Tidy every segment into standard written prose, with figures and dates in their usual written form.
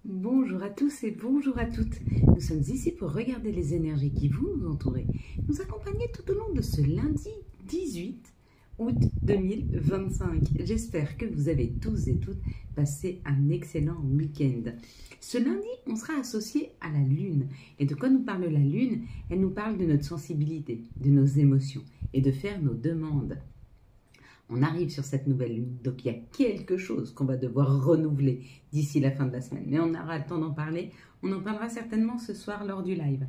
Bonjour à tous et bonjour à toutes. Nous sommes ici pour regarder les énergies qui vous entourent, nous accompagner tout au long de ce lundi 18 août 2025. J'espère que vous avez tous et toutes passé un excellent week-end. Ce lundi, on sera associé à la Lune. Et de quoi nous parle la Lune? Elle nous parle de notre sensibilité, de nos émotions et de faire nos demandes. On arrive sur cette nouvelle lune, donc il y a quelque chose qu'on va devoir renouveler d'ici la fin de la semaine. Mais on aura le temps d'en parler, on en parlera certainement ce soir lors du live.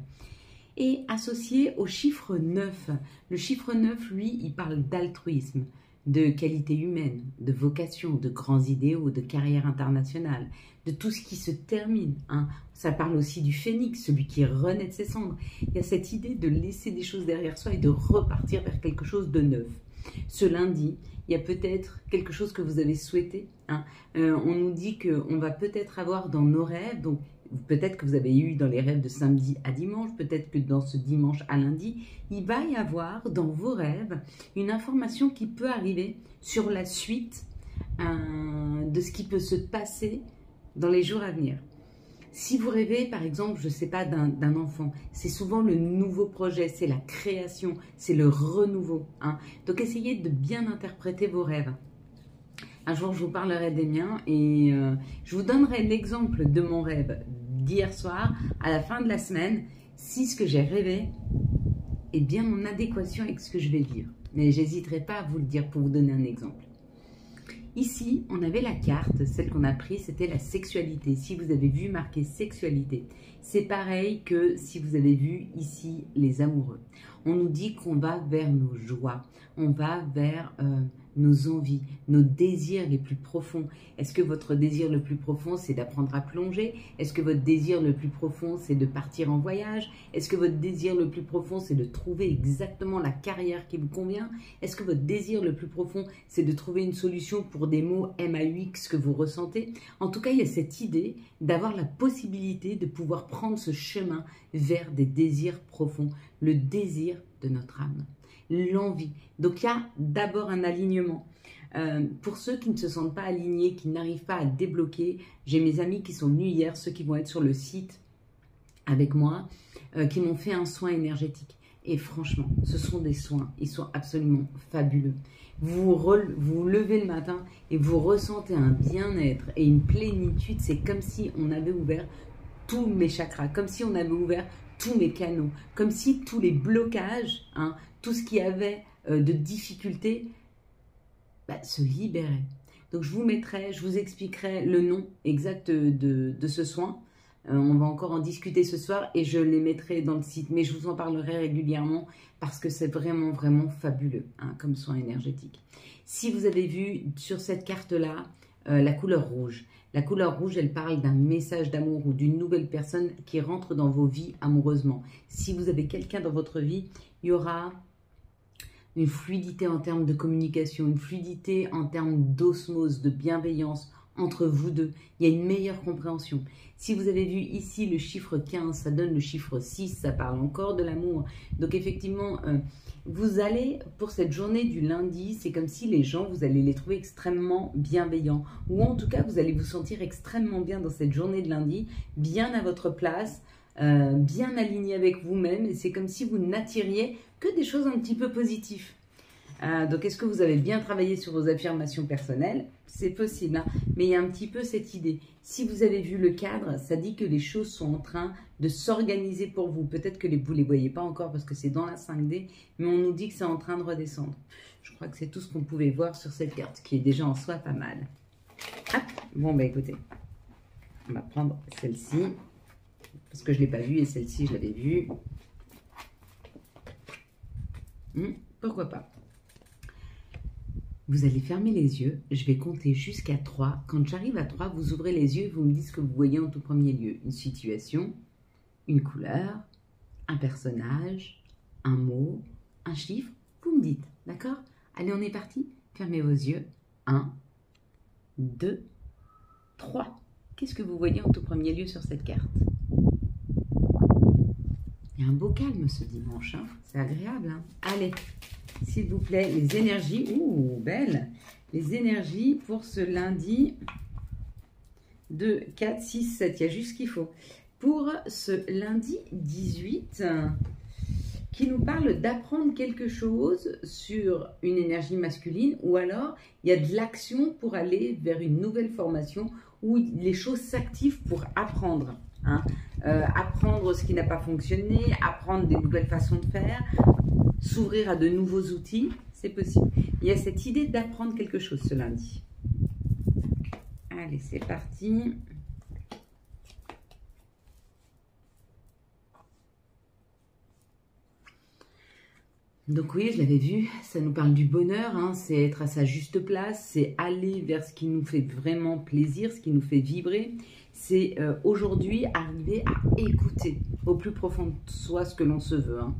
Et associé au chiffre 9, le chiffre 9, lui, il parle d'altruisme, de qualité humaine, de vocation, de grands idéaux, de carrière internationale, de tout ce qui se termine. Ça parle aussi du phénix, celui qui renaît de ses cendres. Il y a cette idée de laisser des choses derrière soi et de repartir vers quelque chose de neuf. Ce lundi, il y a peut-être quelque chose que vous avez souhaité. On nous dit qu'on va peut-être avoir dans nos rêves, donc peut-être que vous avez eu dans les rêves de samedi à dimanche, peut-être que dans ce dimanche à lundi, il va y avoir dans vos rêves une information qui peut arriver sur la suite de ce qui peut se passer dans les jours à venir. Si vous rêvez, par exemple, je ne sais pas, d'un enfant, c'est souvent le nouveau projet, c'est la création, c'est le renouveau. Donc, essayez de bien interpréter vos rêves. Un jour, je vous parlerai des miens et je vous donnerai l'exemple de mon rêve d'hier soir, à la fin de la semaine, si ce que j'ai rêvé est bien en adéquation avec ce que je vais vivre. Mais j'hésiterai pas à vous le dire pour vous donner un exemple. Ici, on avait la carte, celle qu'on a prise, c'était la sexualité. Si vous avez vu marqué sexualité, c'est pareil que si vous avez vu ici les amoureux. On nous dit qu'on va vers nos joies, on va vers nos envies, nos désirs les plus profonds. Est-ce que votre désir le plus profond, c'est d'apprendre à plonger? Est-ce que votre désir le plus profond, c'est de partir en voyage? Est-ce que votre désir le plus profond, c'est de trouver exactement la carrière qui vous convient? Est-ce que votre désir le plus profond, c'est de trouver une solution pour des mots MAUX que vous ressentez? En tout cas, il y a cette idée d'avoir la possibilité de pouvoir prendre ce chemin vers des désirs profonds, le désir de notre âme, l'envie. Donc, il y a d'abord un alignement. Pour ceux qui ne se sentent pas alignés, qui n'arrivent pas à débloquer, j'ai mes amis qui sont venus hier, ceux qui vont être sur le site avec moi, qui m'ont fait un soin énergétique. Et franchement, ce sont des soins, ils sont absolument fabuleux. Vous vous levez le matin et vous ressentez un bien-être et une plénitude. C'est comme si on avait ouvert tous mes chakras, comme si on avait ouvert tous mes canaux, comme si tous les blocages, tout ce qui avait de difficultés, se libérait. Donc je vous mettrai, je vous expliquerai le nom exact de ce soin. On va encore en discuter ce soir et je les mettrai dans le site. Mais je vous en parlerai régulièrement parce que c'est vraiment, vraiment fabuleux comme soin énergétique. Si vous avez vu sur cette carte-là, la couleur rouge. La couleur rouge, elle parle d'un message d'amour ou d'une nouvelle personne qui rentre dans vos vies amoureusement. Si vous avez quelqu'un dans votre vie, il y aura une fluidité en termes de communication, une fluidité en termes d'osmose, de bienveillance entre vous deux. Il y a une meilleure compréhension. Si vous avez vu ici le chiffre 15, ça donne le chiffre 6, ça parle encore de l'amour. Donc effectivement, vous allez, pour cette journée du lundi, c'est comme si les gens, vous allez les trouver extrêmement bienveillants. Ou en tout cas, vous allez vous sentir extrêmement bien dans cette journée de lundi, bien à votre place, bien aligné avec vous-même. Et c'est comme si vous n'attiriez que des choses un petit peu positives. Donc, est-ce que vous avez bien travaillé sur vos affirmations personnelles? C'est possible, mais il y a un petit peu cette idée. Si vous avez vu le cadre, ça dit que les choses sont en train de s'organiser pour vous. Peut-être que vous ne les voyez pas encore parce que c'est dans la 5D, mais on nous dit que c'est en train de redescendre. Je crois que c'est tout ce qu'on pouvait voir sur cette carte, qui est déjà en soi pas mal. Hop. Bon, écoutez, on va prendre celle-ci, parce que je ne l'ai pas vue, et celle-ci, je l'avais vue. Pourquoi pas? Vous allez fermer les yeux, je vais compter jusqu'à 3. Quand j'arrive à 3, vous ouvrez les yeux et vous me dites ce que vous voyez en tout premier lieu. Une situation, une couleur, un personnage, un mot, un chiffre. Vous me dites, d'accord? Allez, on est parti. Fermez vos yeux. 1, 2, 3. Qu'est-ce que vous voyez en tout premier lieu sur cette carte? Il y a un beau calme ce dimanche, c'est agréable. Allez, s'il vous plaît, les énergies, ouh, belle, les énergies pour ce lundi 2, 4, 6, 7. Il y a juste ce qu'il faut. Pour ce lundi 18, qui nous parle d'apprendre quelque chose sur une énergie masculine, ou alors il y a de l'action pour aller vers une nouvelle formation où les choses s'activent pour apprendre. Hein. Apprendre ce qui n'a pas fonctionné, apprendre des nouvelles façons de faire, s'ouvrir à de nouveaux outils, c'est possible. Il y a cette idée d'apprendre quelque chose ce lundi. Allez, c'est parti. Donc oui, je l'avais vu, ça nous parle du bonheur, hein, c'est être à sa juste place, c'est aller vers ce qui nous fait vraiment plaisir, ce qui nous fait vibrer. C'est aujourd'hui arriver à écouter au plus profond de soi ce que l'on se veut. Hein.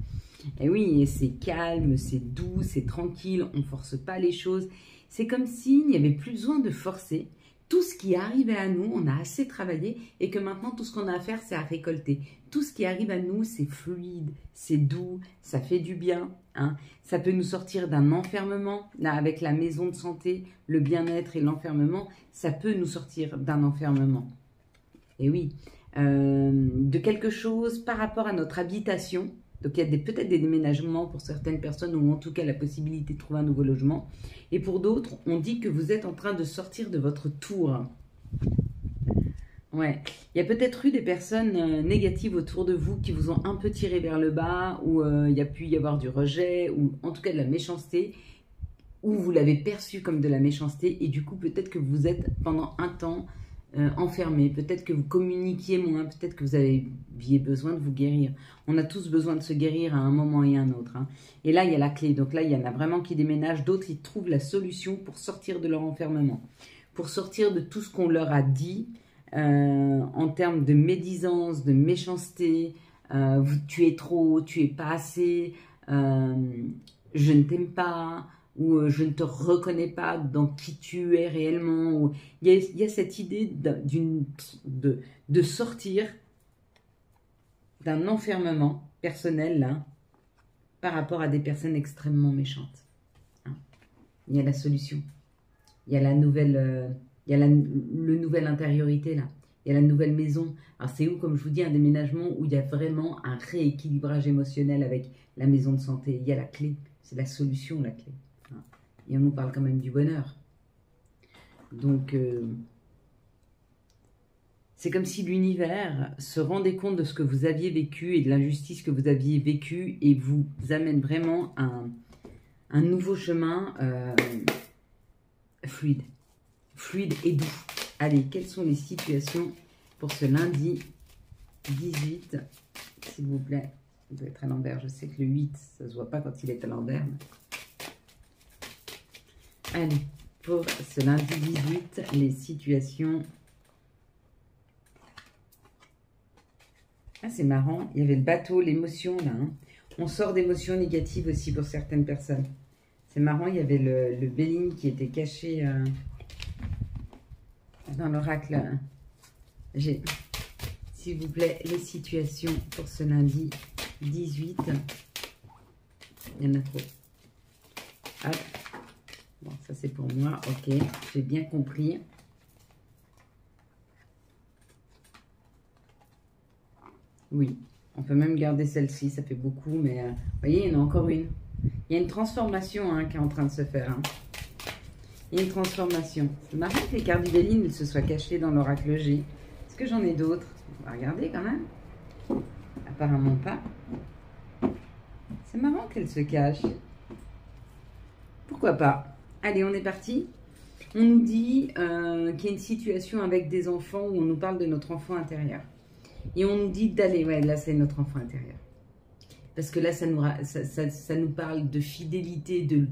Et oui, c'est calme, c'est doux, c'est tranquille, on ne force pas les choses. C'est comme s'il n'y avait plus besoin de forcer. Tout ce qui arrivait à nous, on a assez travaillé et que maintenant, tout ce qu'on a à faire, c'est à récolter. Tout ce qui arrive à nous, c'est fluide, c'est doux, ça fait du bien. Hein. Ça peut nous sortir d'un enfermement. Là, avec la maison de santé, le bien-être et l'enfermement, ça peut nous sortir d'un enfermement. Et oui, de quelque chose par rapport à notre habitation. Donc, il y a peut-être des déménagements pour certaines personnes ou en tout cas la possibilité de trouver un nouveau logement. Et pour d'autres, on dit que vous êtes en train de sortir de votre tour. Ouais, il y a peut-être eu des personnes négatives autour de vous qui vous ont un peu tiré vers le bas, ou il y a pu y avoir du rejet, ou en tout cas de la méchanceté, ou vous l'avez perçu comme de la méchanceté, et du coup peut-être que vous êtes pendant un temps enfermé, peut-être que vous communiquiez moins, peut-être que vous aviez besoin de vous guérir. On a tous besoin de se guérir à un moment et à un autre. Hein. Et là, il y a la clé. Donc là, il y en a vraiment qui déménagent, d'autres, ils trouvent la solution pour sortir de leur enfermement, pour sortir de tout ce qu'on leur a dit en termes de médisance, de méchanceté, tu es trop, tu es pas assez, je ne t'aime pas, ou je ne te reconnais pas dans qui tu es réellement. Ou... Il y a cette idée de sortir d'un enfermement personnel là, par rapport à des personnes extrêmement méchantes. Hein. Il y a la solution. Il y a la nouvelle, le nouvelle intériorité là. Il y a la nouvelle maison. Alors c'est où, comme je vous dis, un déménagement où il y a vraiment un rééquilibrage émotionnel avec la maison de santé. Il y a la clé. C'est la solution, la clé. Et on nous parle quand même du bonheur. Donc, c'est comme si l'univers se rendait compte de ce que vous aviez vécu et de l'injustice que vous aviez vécue et vous amène vraiment à un nouveau chemin fluide. Fluide et doux. Allez, quelles sont les situations pour ce lundi 18, s'il vous plaît? Il doit être à l'envers. Je sais que le 8, ça ne se voit pas quand il est à l'envers. Allez, pour ce lundi 18, les situations. Ah, c'est marrant, il y avait le bateau, l'émotion là. Hein. On sort d'émotions négatives aussi pour certaines personnes. C'est marrant, il y avait le Béline qui était caché dans l'oracle. J'ai, s'il vous plaît, les situations pour ce lundi 18. Il y en a trop. Hop. Bon, ça c'est pour moi, ok, j'ai bien compris. Oui, on peut même garder celle-ci, ça fait beaucoup, mais vous voyez, il y en a encore une. Il y a une transformation hein, qui est en train de se faire. Hein. Il y a une transformation. C'est marrant que les cartes du Béline se soient cachées dans l'oracle G. Est-ce que j'en ai d'autres? On va regarder quand même. Apparemment pas. C'est marrant qu'elles se cachent. Pourquoi pas? Allez, on est parti. On nous dit qu'il y a une situation avec des enfants où on nous parle de notre enfant intérieur. Et on nous dit d'aller, ouais, là c'est notre enfant intérieur. Parce que là, ça nous parle de fidélité, de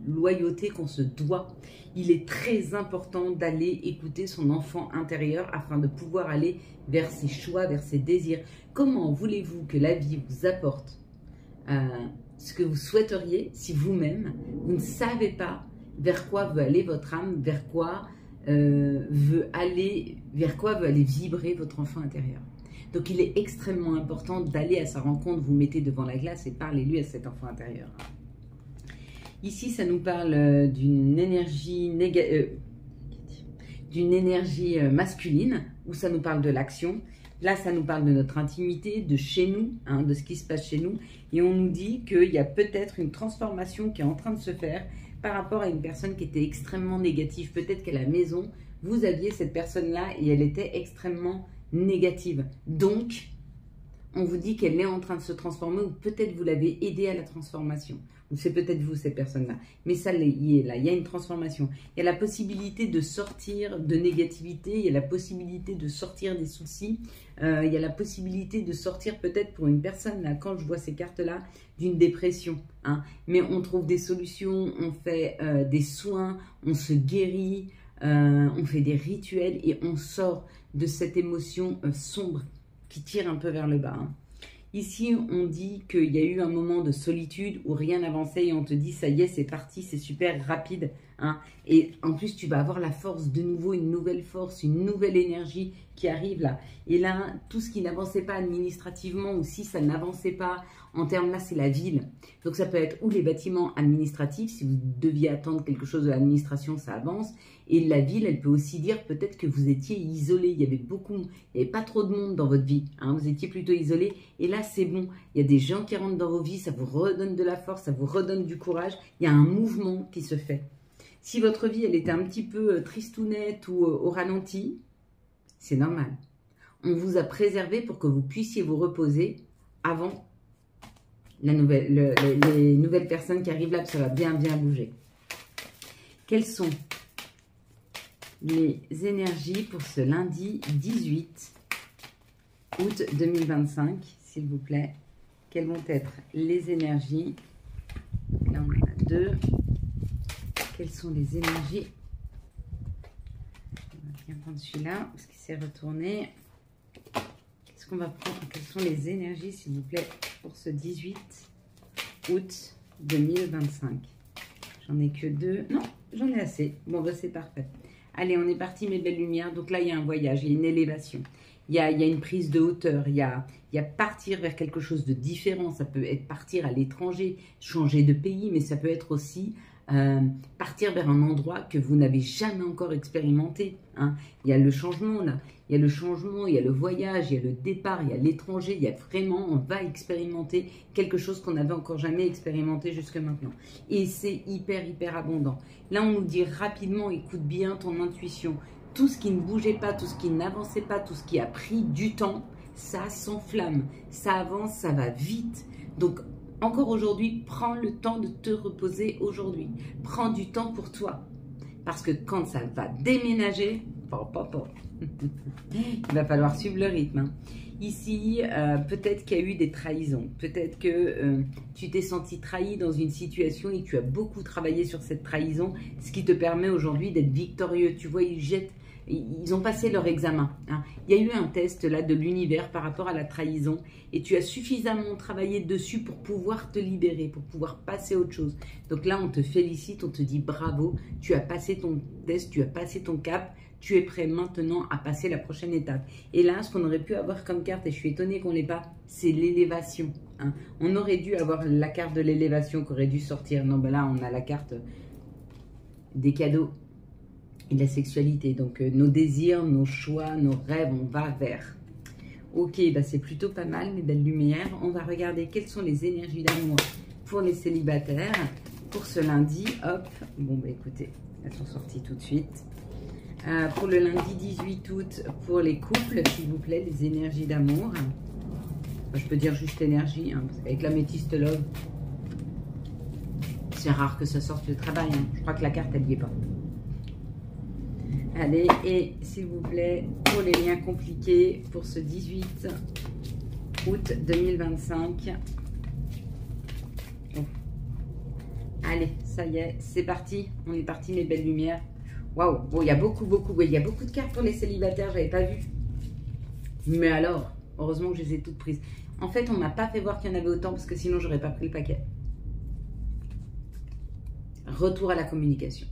loyauté qu'on se doit. Il est très important d'aller écouter son enfant intérieur afin de pouvoir aller vers ses choix, vers ses désirs. Comment voulez-vous que la vie vous apporte ce que vous souhaiteriez si vous-même, vous ne savez pas vers quoi veut aller votre âme, vers quoi veut aller vibrer votre enfant intérieur. Donc, il est extrêmement important d'aller à sa rencontre. Vous mettez devant la glace et parlez-lui à cet enfant intérieur. Ici, ça nous parle d'une énergie négative, d'une énergie masculine, où ça nous parle de l'action. Là, ça nous parle de notre intimité, de chez nous, hein, de ce qui se passe chez nous. Et on nous dit qu'il y a peut-être une transformation qui est en train de se faire par rapport à une personne qui était extrêmement négative. Peut-être qu'à la maison, vous aviez cette personne-là et elle était extrêmement négative. Donc, on vous dit qu'elle est en train de se transformer ou peut-être vous l'avez aidée à la transformation. Ou c'est peut-être vous, cette personne-là. Mais ça, il est là. Il y a une transformation. Il y a la possibilité de sortir de négativité. Il y a la possibilité de sortir des soucis. Il y a la possibilité de sortir peut-être pour une personne, là, quand je vois ces cartes-là, d'une dépression. Hein. Mais on trouve des solutions, on fait des soins, on se guérit, on fait des rituels et on sort de cette émotion sombre qui tire un peu vers le bas. Hein. Ici, on dit qu'il y a eu un moment de solitude où rien n'avançait et on te dit, ça y est, c'est parti, c'est super rapide. Hein. Et en plus, tu vas avoir la force de nouveau, une nouvelle force, une nouvelle énergie qui arrive là. Et là, tout ce qui n'avançait pas administrativement ou si ça n'avançait pas en termes là, c'est la ville. Donc ça peut être ou les bâtiments administratifs, si vous deviez attendre quelque chose de l'administration, ça avance. Et la ville, elle peut aussi dire peut-être que vous étiez isolé. Il y avait pas trop de monde dans votre vie. Hein, vous étiez plutôt isolé. Et là, c'est bon. Il y a des gens qui rentrent dans vos vies, ça vous redonne de la force, ça vous redonne du courage. Il y a un mouvement qui se fait. Si votre vie, elle était un petit peu tristounette ou au ralenti, c'est normal. On vous a préservé pour que vous puissiez vous reposer avant les nouvelles personnes qui arrivent là, parce que ça va bien bouger. Quelles sont les énergies pour ce lundi 18 août 2025, s'il vous plaît? Quelles vont être les énergies? Là, on en a deux. Quelles sont les énergies? On va bien prendre celui-là, parce qu'il s'est retourné. Qu'est-ce qu'on va prendre? Quelles sont les énergies, s'il vous plaît, pour ce 18 août 2025? J'en ai que deux. Non, j'en ai assez. Bon, ben, c'est parfait. Allez, on est parti, mes belles lumières. Donc là, il y a un voyage, il y a une élévation. Il y a une prise de hauteur. Il y a partir vers quelque chose de différent. Ça peut être partir à l'étranger, changer de pays, mais ça peut être aussi partir vers un endroit que vous n'avez jamais encore expérimenté. Hein. Il y a le changement là. Il y a le changement, il y a le voyage, il y a le départ, il y a l'étranger. Il y a vraiment, on va expérimenter quelque chose qu'on n'avait encore jamais expérimenté jusque maintenant. Et c'est hyper abondant. Là, on nous dit rapidement, écoute bien ton intuition. Tout ce qui ne bougeait pas, tout ce qui n'avançait pas, tout ce qui a pris du temps, ça s'enflamme, ça avance, ça va vite. Donc, encore aujourd'hui, prends le temps de te reposer aujourd'hui. Prends du temps pour toi. Parce que quand ça va déménager, il va falloir suivre le rythme. Hein. Ici, peut-être qu'il y a eu des trahisons. Peut-être que tu t'es senti trahi dans une situation et tu as beaucoup travaillé sur cette trahison, ce qui te permet aujourd'hui d'être victorieux. Tu vois, ils ont passé leur examen. Hein. Il y a eu un test là de l'univers par rapport à la trahison et tu as suffisamment travaillé dessus pour pouvoir te libérer, pour pouvoir passer à autre chose. Donc là, on te félicite, on te dit bravo, tu as passé ton test, tu as passé ton cap, tu es prêt maintenant à passer la prochaine étape. Et là, ce qu'on aurait pu avoir comme carte, et je suis étonnée qu'on ne l'ait pas, c'est l'élévation. Hein. On aurait dû avoir la carte de l'élévation qui aurait dû sortir. Non, ben là, on a la carte des cadeaux et de la sexualité. Donc, nos désirs, nos choix, nos rêves, on va vers. Ok, bah c'est plutôt pas mal, mes belles lumières. On va regarder quelles sont les énergies d'amour pour les célibataires. Pour ce lundi, hop. Bon, bah écoutez, elles sont sorties tout de suite. Pour le lundi 18 août, pour les couples, s'il vous plaît, les énergies d'amour. Enfin, je peux dire juste énergie, hein, parce qu'avec l'améthyste love, c'est rare que ça sorte le travail. Hein. Je crois que la carte, elle n'y est pas. Allez, et s'il vous plaît, pour les liens compliqués, pour ce 18 août 2025. Oh. Allez, ça y est, c'est parti. On est parti, mes belles lumières. Waouh, bon, il y a beaucoup de cartes pour les célibataires, j'avais pas vu. Mais alors, heureusement que je les ai toutes prises. En fait, on m'a pas fait voir qu'il y en avait autant, parce que sinon, j'aurais pas pris le paquet. Retour à la communication.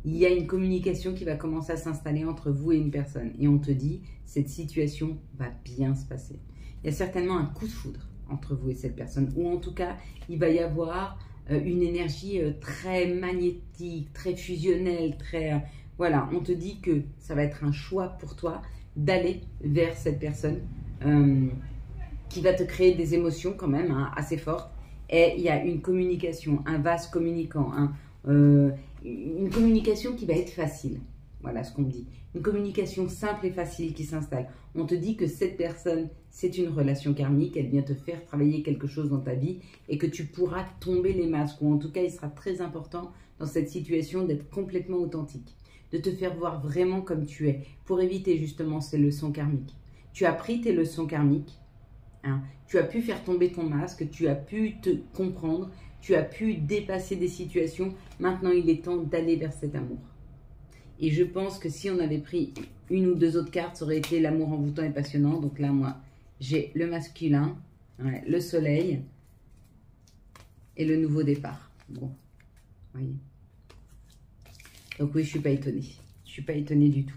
Il y a une communication qui va commencer à s'installer entre vous et une personne. Et on te dit, cette situation va bien se passer. Il y a certainement un coup de foudre entre vous et cette personne. Ou en tout cas, il va y avoir une énergie très magnétique, très fusionnelle, très... Voilà, on te dit que ça va être un choix pour toi d'aller vers cette personne qui va te créer des émotions quand même hein, assez fortes. Et il y a une communication, un vase communicant, une communication qui va être facile. Voilà ce qu'on me dit. Une communication simple et facile qui s'installe. On te dit que cette personne, c'est une relation karmique. Elle vient te faire travailler quelque chose dans ta vie et que tu pourras tomber les masques. Ou en tout cas, il sera très important dans cette situation d'être complètement authentique. De te faire voir vraiment comme tu es pour éviter justement ces leçons karmiques. Tu as pris tes leçons karmiques. Hein, tu as pu faire tomber ton masque. Tu as pu te comprendre. Tu as pu dépasser des situations. Maintenant, il est temps d'aller vers cet amour. Et je pense que si on avait pris une ou deux autres cartes, ça aurait été l'amour envoûtant et passionnant. Donc là, moi, j'ai le masculin, ouais, le soleil et le nouveau départ. Bon, voyez. Donc oui, je ne suis pas étonnée. Je ne suis pas étonnée du tout.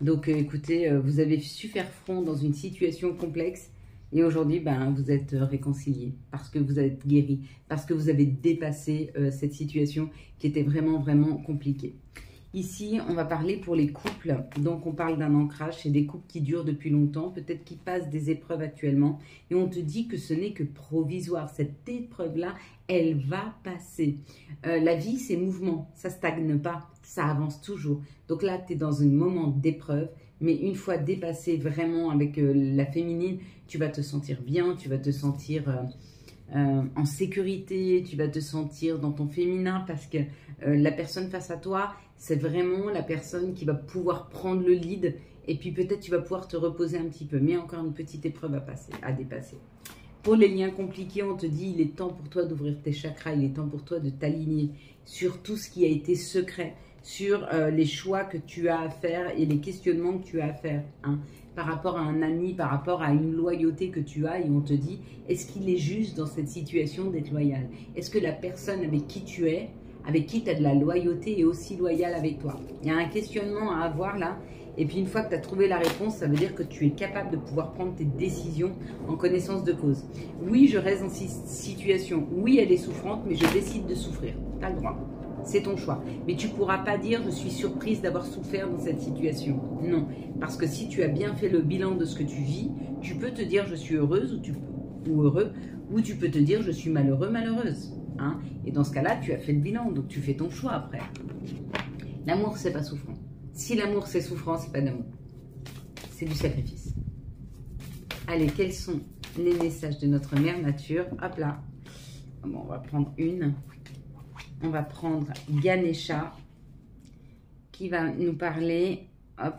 Donc écoutez, vous avez su faire front dans une situation complexe. Et aujourd'hui, ben, vous êtes réconciliés parce que vous êtes guéris, parce que vous avez dépassé cette situation qui était vraiment, vraiment compliquée. Ici, on va parler pour les couples. Donc, on parle d'un ancrage. C'est des couples qui durent depuis longtemps, peut-être qui passent des épreuves actuellement. Et on te dit que ce n'est que provisoire. Cette épreuve-là, elle va passer. La vie, c'est mouvement. Ça ne stagne pas. Ça avance toujours. Donc là, tu es dans un moment d'épreuve. Mais une fois dépassé vraiment avec la féminine, tu vas te sentir bien. Tu vas te sentir en sécurité. Tu vas te sentir dans ton féminin parce que la personne face à toi, c'est vraiment la personne qui va pouvoir prendre le lead et puis peut-être tu vas pouvoir te reposer un petit peu. Mais encore une petite épreuve à dépasser. Pour les liens compliqués, on te dit il est temps pour toi d'ouvrir tes chakras, il est temps pour toi de t'aligner sur tout ce qui a été secret, sur les choix que tu as à faire et les questionnements que tu as à faire. Hein, par rapport à un ami, par rapport à une loyauté que tu as et on te dit est-ce qu'il est juste dans cette situation d'être loyal? Est-ce que la personne avec qui tu es, avec qui tu as de la loyauté est aussi loyale avec toi? Il y a un questionnement à avoir là. Et puis une fois que tu as trouvé la réponse, ça veut dire que tu es capable de pouvoir prendre tes décisions en connaissance de cause. Oui, je reste dans cette situation. Oui, elle est souffrante, mais je décide de souffrir. Tu as le droit. C'est ton choix. Mais tu ne pourras pas dire « je suis surprise d'avoir souffert dans cette situation ». Non, parce que si tu as bien fait le bilan de ce que tu vis, tu peux te dire « je suis heureuse » ou heureux, ou tu peux te dire « je suis malheureux, malheureuse ». Hein, et dans ce cas-là, tu as fait le bilan, donc tu fais ton choix après. L'amour, c'est pas souffrant. Si l'amour, c'est souffrant, c'est pas d'amour. C'est du sacrifice. Allez, quels sont les messages de notre mère nature? Hop là. Bon, on va prendre une. On va prendre Ganesha, qui va nous parler, hop,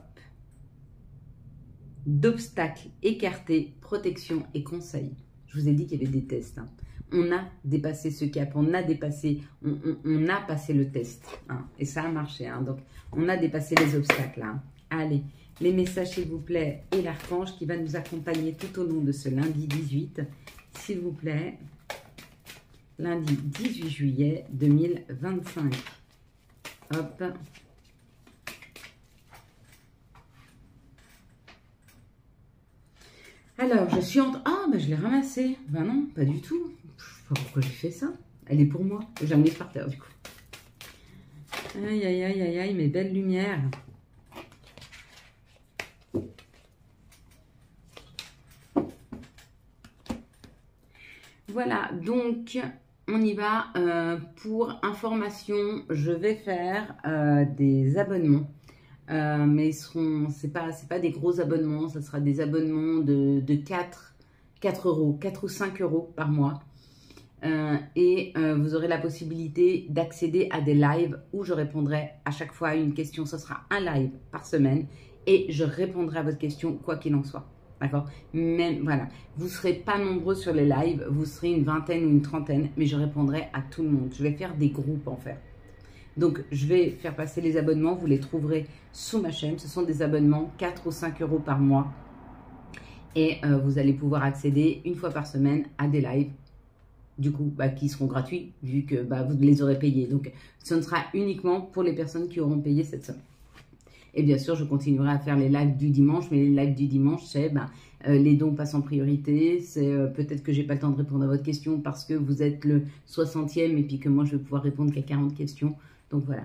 d'obstacles écartés, protection et conseils. Je vous ai dit qu'il y avait des tests. Hein. On a dépassé ce cap, on a dépassé, on a passé le test. Hein, et ça a marché. Hein, donc, on a dépassé les obstacles. Hein. Allez, les messages, s'il vous plaît, et l'archange qui va nous accompagner tout au long de ce lundi 18. S'il vous plaît, lundi 18 juillet 2025. Hop. Alors, je suis en... Ah, ben je l'ai ramassée. Ben non, pas du tout. Je sais pas pourquoi j'ai fait ça. Elle est pour moi. J'ai amené par terre, du coup. Aïe, aïe, aïe, aïe, aïe, mes belles lumières. Voilà, donc, on y va. Pour information, je vais faire des abonnements. Mais c'est pas des gros abonnements, ça sera des abonnements de 4 euros, 4 ou 5 euros par mois. Vous aurez la possibilité d'accéder à des lives où je répondrai à chaque fois à une question. Ce sera un live par semaine et je répondrai à votre question quoi qu'il en soit. D'accord? Même, voilà, vous ne serez pas nombreux sur les lives, vous serez une vingtaine ou une trentaine, mais je répondrai à tout le monde. Je vais faire des groupes en fait. Donc, je vais faire passer les abonnements. Vous les trouverez sous ma chaîne. Ce sont des abonnements 4 ou 5 euros par mois. Et vous allez pouvoir accéder une fois par semaine à des lives. Du coup, qui seront gratuits vu que vous les aurez payés. Donc, ce ne sera uniquement pour les personnes qui auront payé cette somme. Et bien sûr, je continuerai à faire les lives du dimanche. Mais les lives du dimanche, c'est les dons passent en priorité. C'est peut-être que j'ai pas le temps de répondre à votre question parce que vous êtes le 60e et puis que moi, je vais pouvoir répondre qu'à 40 questions. Donc voilà,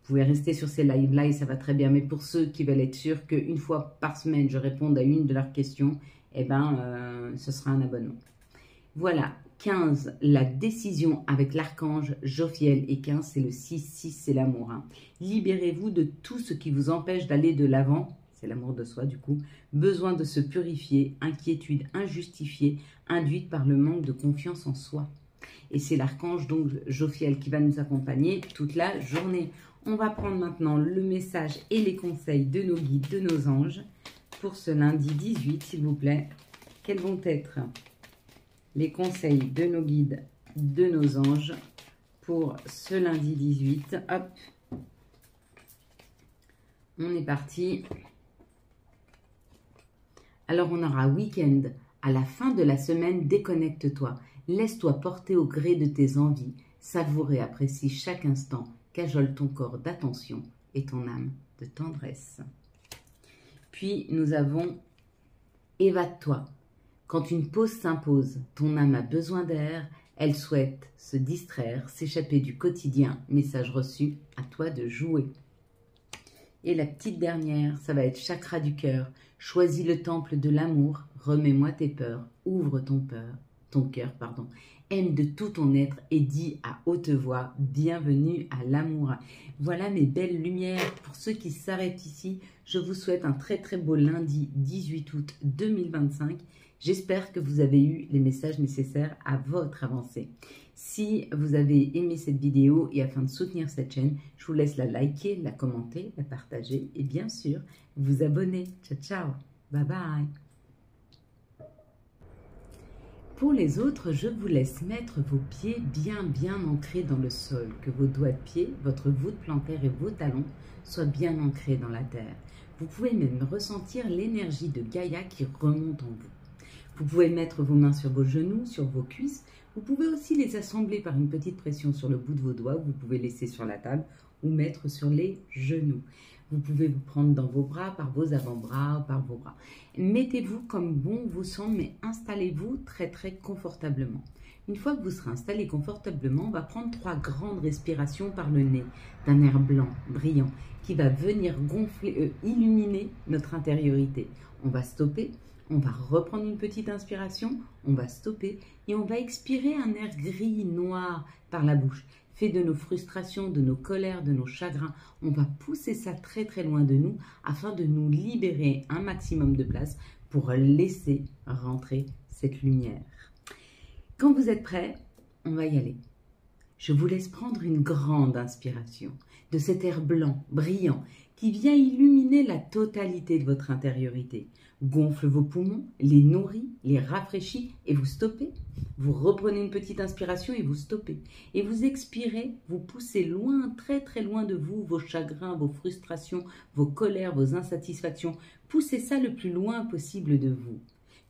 pouvez rester sur ces lives-là et ça va très bien. Mais pour ceux qui veulent être sûrs qu'une fois par semaine, je réponde à une de leurs questions, eh ben, ce sera un abonnement. Voilà, 15, la décision avec l'archange Jophiel. Et 15, c'est le 6, 6, c'est l'amour. Hein. Libérez-vous de tout ce qui vous empêche d'aller de l'avant. C'est l'amour de soi du coup. Besoin de se purifier, inquiétude injustifiée, induite par le manque de confiance en soi. Et c'est l'archange donc Jophiel qui va nous accompagner toute la journée. On va prendre maintenant le message et les conseils de nos guides, de nos anges, pour ce lundi 18, s'il vous plaît. Quels vont être les conseils de nos guides, de nos anges, pour ce lundi 18. Hop, on est parti. Alors, on aura week-end. À la fin de la semaine, déconnecte-toi. Laisse-toi porter au gré de tes envies. Savoure et apprécie chaque instant. Cajole ton corps d'attention et ton âme de tendresse. Puis, nous avons évade-toi. Quand une pause s'impose, ton âme a besoin d'air, elle souhaite se distraire, s'échapper du quotidien. Message reçu, à toi de jouer. Et la petite dernière, ça va être chakra du cœur. Choisis le temple de l'amour, remets-moi tes peurs, ouvre ton cœur. Aime de tout ton être et dis à haute voix, bienvenue à l'amour. Voilà mes belles lumières. Pour ceux qui s'arrêtent ici, je vous souhaite un très très beau lundi 18 août 2025. J'espère que vous avez eu les messages nécessaires à votre avancée. Si vous avez aimé cette vidéo et afin de soutenir cette chaîne, je vous laisse la liker, la commenter, la partager et bien sûr, vous abonner. Ciao, ciao. Bye bye. Pour les autres, je vous laisse mettre vos pieds bien ancrés dans le sol, que vos doigts de pied, votre voûte plantaire et vos talons soient bien ancrés dans la terre. Vous pouvez même ressentir l'énergie de Gaïa qui remonte en vous. Vous pouvez mettre vos mains sur vos genoux, sur vos cuisses. Vous pouvez aussi les assembler par une petite pression sur le bout de vos doigts. Vous pouvez laisser sur la table ou mettre sur les genoux. Vous pouvez vous prendre dans vos bras, par vos avant-bras ou par vos bras. Mettez-vous comme bon vous semble, mais installez-vous très confortablement. Une fois que vous serez installé confortablement, on va prendre 3 grandes respirations par le nez d'un air blanc, brillant, qui va venir gonfler, illuminer notre intériorité. On va stopper. On va reprendre une petite inspiration, on va stopper et on va expirer un air gris, noir par la bouche, fait de nos frustrations, de nos colères, de nos chagrins. On va pousser ça très loin de nous afin de nous libérer un maximum de place pour laisser rentrer cette lumière. Quand vous êtes prêts, on va y aller. Je vous laisse prendre une grande inspiration de cet air blanc, brillant, qui vient illuminer la totalité de votre intériorité. Gonfle vos poumons, les nourrit, les rafraîchit et vous stoppez. Vous reprenez une petite inspiration et vous stoppez. Et vous expirez, vous poussez loin, très loin de vous, vos chagrins, vos frustrations, vos colères, vos insatisfactions. Poussez ça le plus loin possible de vous.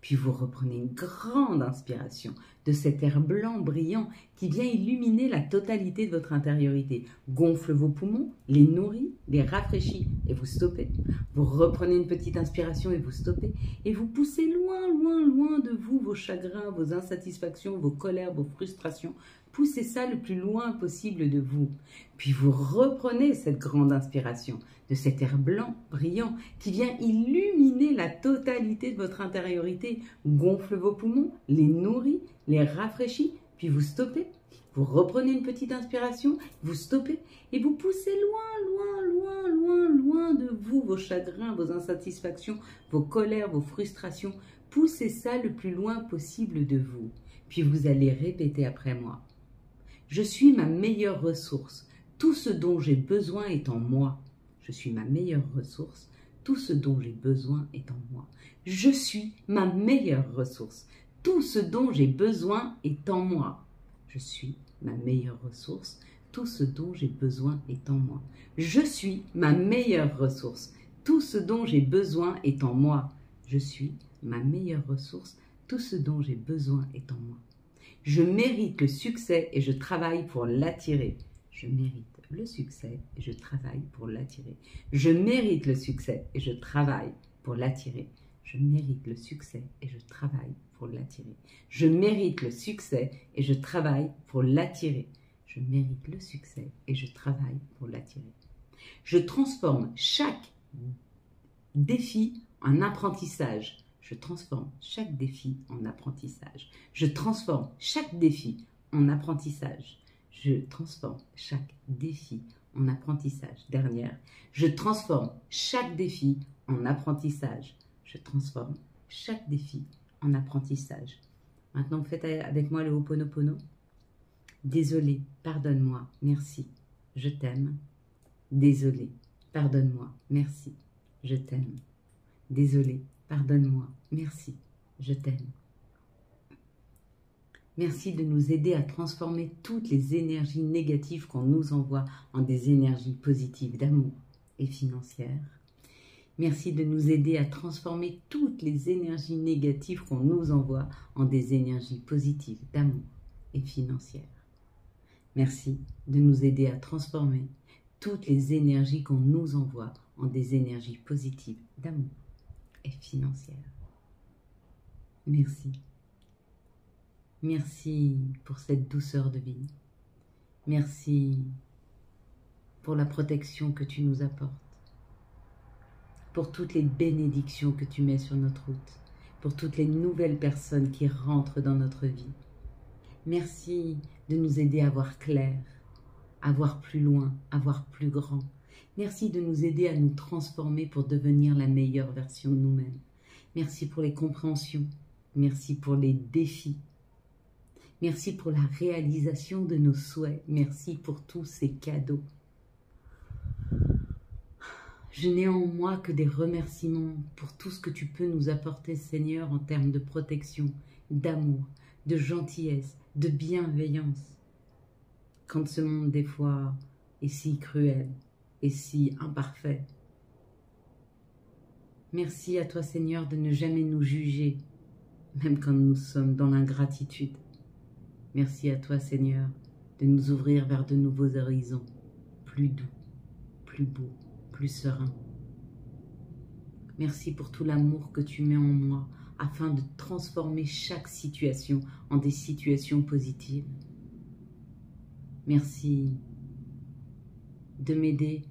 Puis vous reprenez une grande inspiration de cet air blanc brillant qui vient illuminer la totalité de votre intériorité. Gonfle vos poumons, les nourrit, les rafraîchit et vous stoppez. Vous reprenez une petite inspiration et vous stoppez. Et vous poussez loin de vous vos chagrins, vos insatisfactions, vos colères, vos frustrations. Poussez ça le plus loin possible de vous. Puis vous reprenez cette grande inspiration de cet air blanc brillant qui vient illuminer la totalité de votre intériorité. Gonfle vos poumons, les nourrit, les rafraîchit, puis vous stoppez. Vous reprenez une petite inspiration, vous stoppez et vous poussez loin de vous vos chagrins, vos insatisfactions, vos colères, vos frustrations. Poussez ça le plus loin possible de vous. Puis vous allez répéter après moi. Je suis ma meilleure ressource. Tout ce dont j'ai besoin est en moi. Je suis ma meilleure ressource. Tout ce dont j'ai besoin est en moi. Je suis ma meilleure ressource. Tout ce dont j'ai besoin est en moi. Je suis ma meilleure ressource. Tout ce dont j'ai besoin est en moi. Je suis ma meilleure ressource. Tout ce dont j'ai besoin est en moi. Je suis ma meilleure ressource. Tout ce dont j'ai besoin est en moi. Je mérite le succès et je travaille pour l'attirer. Je mérite le succès et je travaille pour l'attirer. Je mérite le succès et je travaille pour l'attirer. Je mérite le succès et je travaille pour l'attirer. Je mérite le succès et je travaille pour l'attirer. Je mérite le succès et je travaille pour l'attirer. Je transforme chaque défi en apprentissage. Je transforme chaque défi en apprentissage. Je transforme chaque défi en apprentissage. Je transforme chaque défi en apprentissage. Dernière. Je transforme chaque défi en apprentissage. Je transforme chaque défi en apprentissage. Maintenant, faites avec moi le Ho'oponopono. Désolé, pardonne-moi, merci, je t'aime. Désolé, pardonne-moi, merci, je t'aime. Désolé, pardonne-moi, merci, je t'aime. Merci de nous aider à transformer toutes les énergies négatives qu'on nous envoie en des énergies positives d'amour et financières. Merci de nous aider à transformer toutes les énergies négatives qu'on nous envoie en des énergies positives d'amour et financières. Merci de nous aider à transformer toutes les énergies qu'on nous envoie en des énergies positives d'amour et financières. Merci. Merci pour cette douceur de vie. Merci pour la protection que tu nous apportes. Pour toutes les bénédictions que tu mets sur notre route, pour toutes les nouvelles personnes qui rentrent dans notre vie. Merci de nous aider à voir clair, à voir plus loin, à voir plus grand. Merci de nous aider à nous transformer pour devenir la meilleure version de nous-mêmes. Merci pour les compréhensions, merci pour les défis. Merci pour la réalisation de nos souhaits, merci pour tous ces cadeaux. Je n'ai en moi que des remerciements pour tout ce que tu peux nous apporter, Seigneur, en termes de protection, d'amour, de gentillesse, de bienveillance. Quand ce monde, des fois, est si cruel et si imparfait. Merci à toi, Seigneur, de ne jamais nous juger, même quand nous sommes dans l'ingratitude. Merci à toi, Seigneur, de nous ouvrir vers de nouveaux horizons, plus doux, plus beaux, plus serein. Merci pour tout l'amour que tu mets en moi afin de transformer chaque situation en des situations positives. Merci de m'aider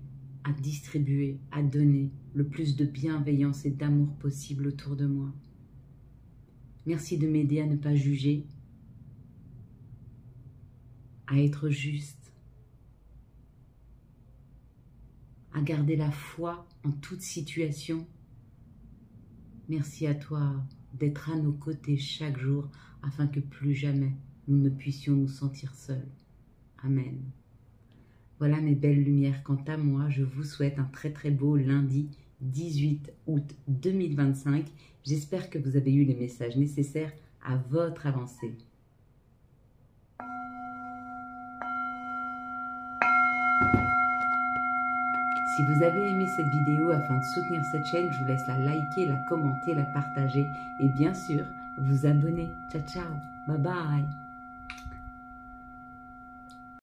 à distribuer, à donner le plus de bienveillance et d'amour possible autour de moi. Merci de m'aider à ne pas juger, à être juste, à garder la foi en toute situation. Merci à toi d'être à nos côtés chaque jour afin que plus jamais nous ne puissions nous sentir seuls. Amen. Voilà mes belles lumières. Quant à moi, je vous souhaite un très très beau lundi 18 août 2025. J'espère que vous avez eu les messages nécessaires à votre avancée. Si vous avez aimé cette vidéo, afin de soutenir cette chaîne, je vous laisse la liker, la commenter, la partager et bien sûr, vous abonner. Ciao, ciao, bye bye.